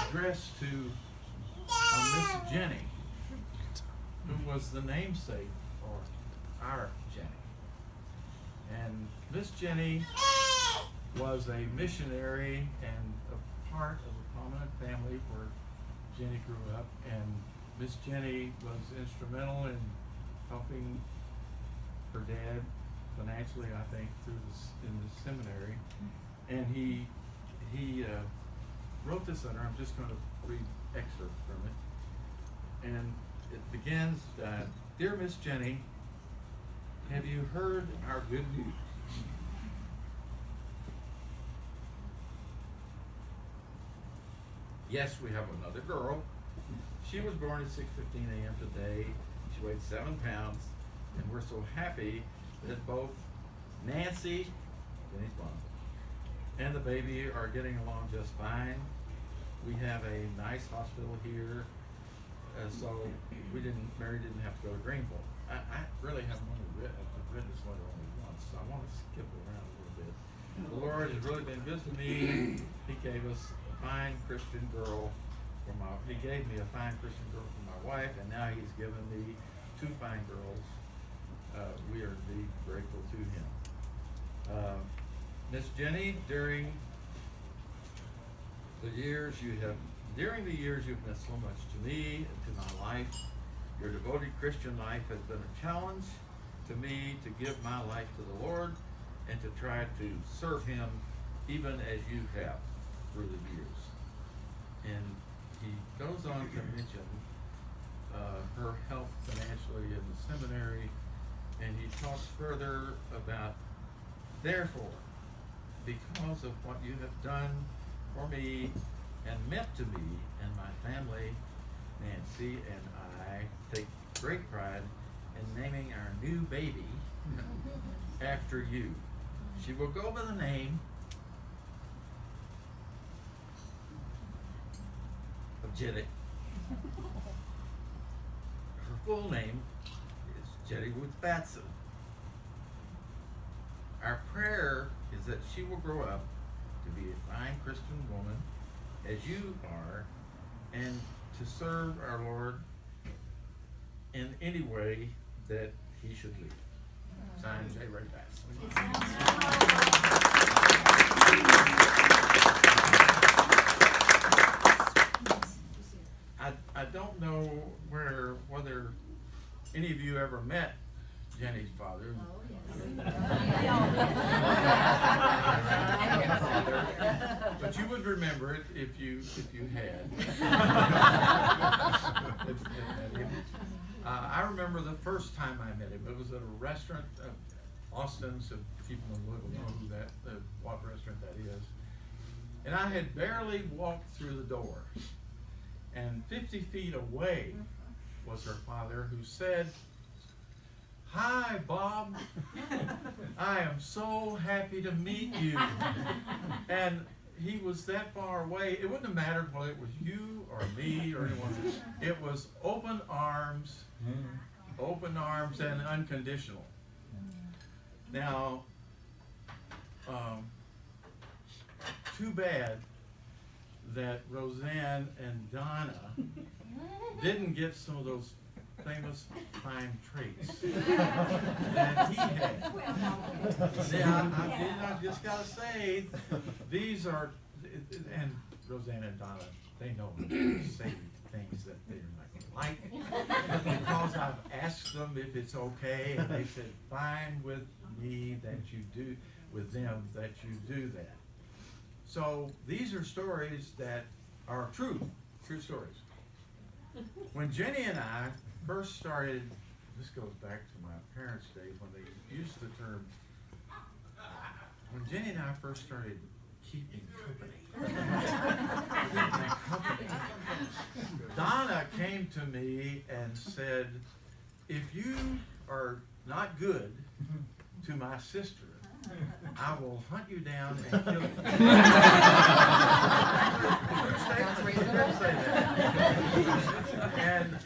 addressed to Miss Jennie, who was the namesake for our Jennie. And Miss Jennie was a missionary and a part of a prominent family where Jennie grew up, and Miss Jennie was instrumental in helping her dad financially, I think, in the seminary. And he wrote this letter. I'm just going to read excerpts from it. And it begins, Dear Miss Jennie, have you heard our good news? Yes, we have another girl. She was born at 6:15 a.m. today. She weighed 7 pounds, and we're so happy that both Nancy, Jennie's mom, and the baby are getting along just fine. We have a nice hospital here, so Mary didn't have to go to Greenville. I really have only written this letter only once, so I want to skip around a little bit. The Lord has really been good to me. He gave us a fine Christian girl He gave me a fine Christian girl for my wife, and now He's given me 2 fine girls. We are indeed grateful to Him. Miss Jennie, during the years you've meant so much to me and to my life. Your devoted Christian life has been a challenge to me to give my life to the Lord and to try to serve Him even as you have through the years. And he goes on to mention her health financially in the seminary, and he talks further about, therefore, because of what you have done for me and meant to me and my family, Nancy and I take great pride in naming our new baby after you. She will go by the name of Jennie. Her full name is Jennie Woods Batson. Our prayer is that she will grow up to be a fine Christian woman, as you are, and to serve our Lord in any way that He should lead. Signed, J. Ray Bass. I don't know whether any of you ever met Jennie's father. Oh, yes. But you would remember it if you had. I remember the first time I met him. It was at a restaurant, Austin, so people in Louisville know what restaurant that is. And I had barely walked through the door. And 50 feet away was her father, who said, "Hi, Bob. I am so happy to meet you." And he was that far away. It wouldn't have mattered whether it was you or me or anyone. It was open arms and unconditional. Now, too bad that Roseanne and Donna didn't get some of those famous fine traits that he had. Now, I just gotta say, these are, and Roseanne and Donna, they know how to say things that they're not gonna like, because I've asked them if it's okay, and they said, fine with me that you do, with them that you do that. So these are stories that are true stories. When Jennie and I first started, this goes back to my parents' days when they used the term, when Jennie and I first started keeping company, Donna came to me and said, if you are not good to my sister, I will hunt you down and kill you. And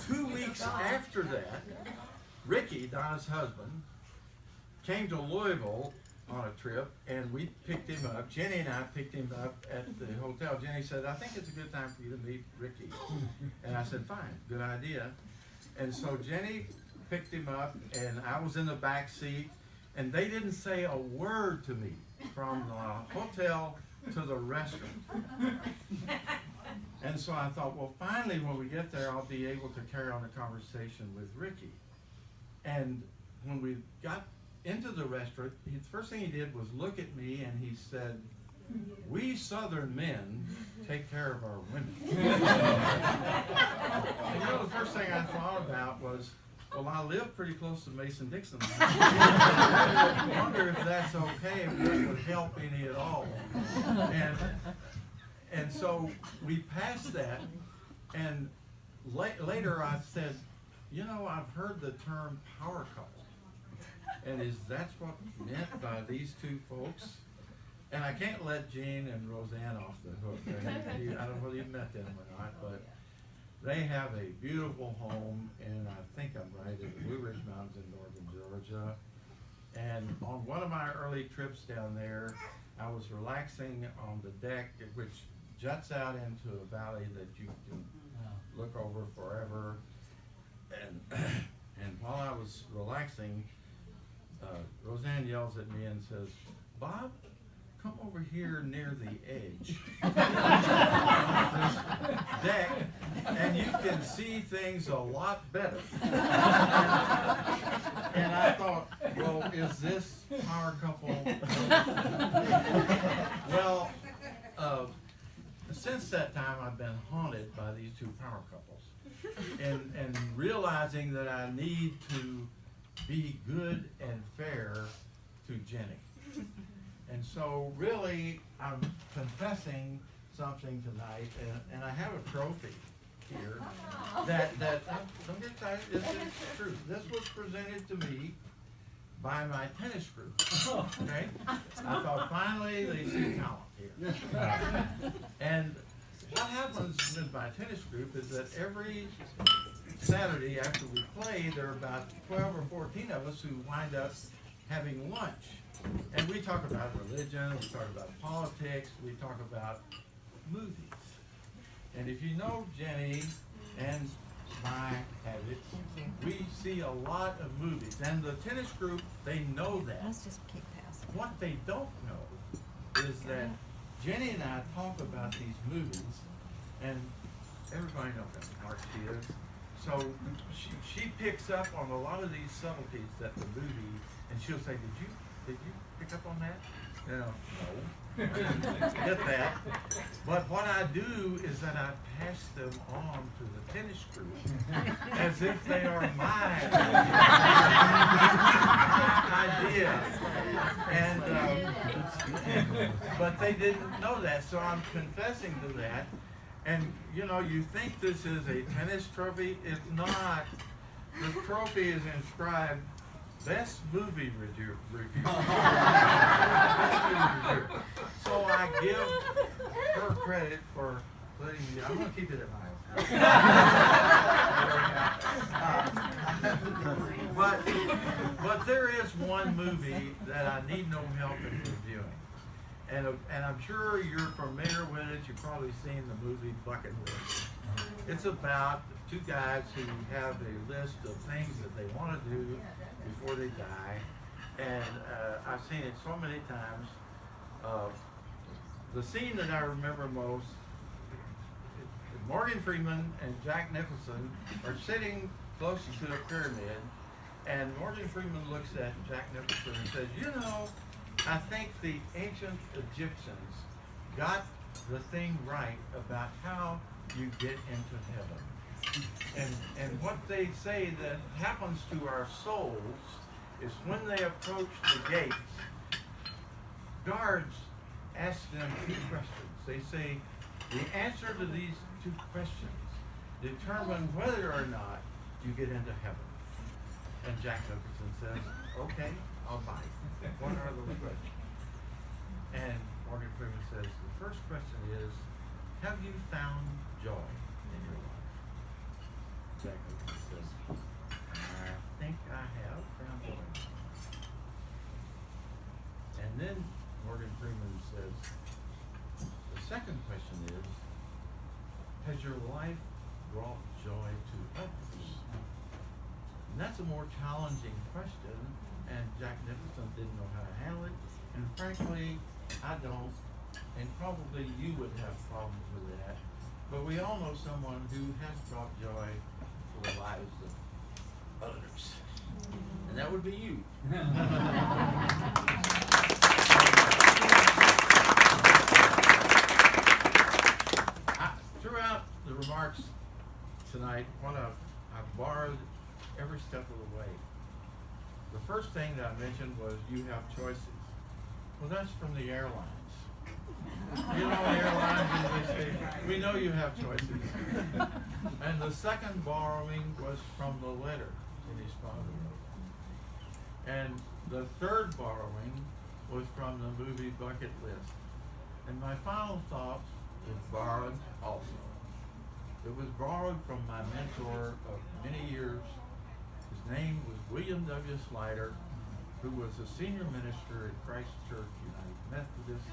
2 weeks after that, Ricky, Donna's husband, came to Louisville on a trip, and we picked him up. Jennie and I picked him up at the hotel. Jennie said, I think it's a good time for you to meet Ricky. And I said, fine, good idea. And so Jennie picked him up, and I was in the back seat, and they didn't say a word to me from the hotel to the restaurant. And so I thought, well, finally, when we get there, I'll be able to carry on a conversation with Ricky. And when we got into the restaurant, the first thing he did was look at me and he said, we Southern men take care of our women. And you know, the first thing I thought about was, well, I live pretty close to Mason-Dixon. I wonder if that's okay, if this would help any at all. And so we passed that, and later I said, you know, I've heard the term power couple. And is that what's meant by these two folks? And I can't let Jean and Roseanne off the hook. I don't know if you've met them or not, but they have a beautiful home, and I think I'm right, in the Blue Ridge Mountains in northern Georgia. And on one of my early trips down there, I was relaxing on the deck, which juts out into a valley that you can look over forever. And while I was relaxing, Roseanne yells at me and says, Bob, come over here near the edge of this deck, and you can see things a lot better. And I thought, well, is this power couple? Well, since that time, I've been haunted by these two power couples, and realizing that I need to be good and fair to Jennie. And so really, I'm confessing something tonight, and I have a trophy here that don't get excited, it's true. This was presented to me by my tennis group, okay? I thought finally they see talent here. And what happens with my tennis group is that every Saturday after we play, there are about 12 or 14 of us who wind up having lunch. And we talk about religion, we talk about politics, we talk about movies. And if you know Jennie and my habits, we see a lot of movies. And the tennis group, they know that. Let's just keep passing. What they don't know is that Jennie and I talk about these movies, and everybody knows how smart she is. So she picks up on a lot of these subtleties that the movie, and she'll say, did you pick up on that? No. I didn't get that. But what I do is that I pass them on to the tennis group as if they are my idea. And but they didn't know that, so I'm confessing to that. And you know, you think this is a tennis trophy? It's not. The trophy is inscribed Best Movie Review. So I give her credit for letting me. I'm going to keep it at my own. But there is one movie that I need no help in reviewing. And I'm sure you're familiar with it. You've probably seen the movie Bucket List. It's about two guys who have a list of things that they want to do before they die. And I've seen it so many times. The scene that I remember most, Morgan Freeman and Jack Nicholson are sitting close to the pyramid, and Morgan Freeman looks at Jack Nicholson and says, you know, I think the ancient Egyptians got the thing right about how you get into heaven. And what they say that happens to our souls is when they approach the gates, guards ask them two questions. They say, the answer to these two questions determine whether or not you get into heaven. And Jack Nicholson says, okay, I'll buy it. What are those questions? And Morgan Freeman says, the first question is, have you found joy in your life? Jack Nicholson says, I think I have found joy. And And then Morgan Freeman says, the second question is, has your life brought joy to others? And that's a more challenging question, and Jack Nicholson didn't know how to handle it, and frankly, I don't, and probably you would have problems with that, but we all know someone who has brought joy to the lives of others, and that would be you. Throughout the remarks tonight, I've borrowed every step of the way. The first thing that I mentioned was you have choices. Well, that's from the airlines. You know, airlines, they say, we know you have choices. And the second borrowing was from the letter that his father wrote. And the third borrowing was from the movie Bucket List. And my final thought was borrowed also. It was borrowed from my mentor of many years. His name was William W. Slider, who was a senior minister at Christ Church United Methodist.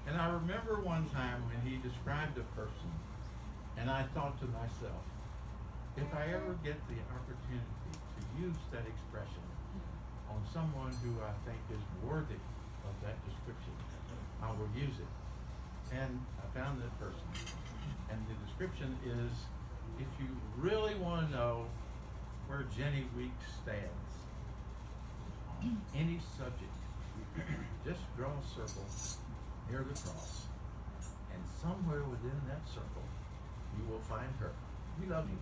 And I remember one time when he described a person, and I thought to myself, if I ever get the opportunity to use that expression on someone who I think is worthy of that description, I will use it. And I found that person. And the description is, if you really want to know where Jennie Weeks stands on any subject, just draw a circle near the cross, and somewhere within that circle, you will find her. We love you.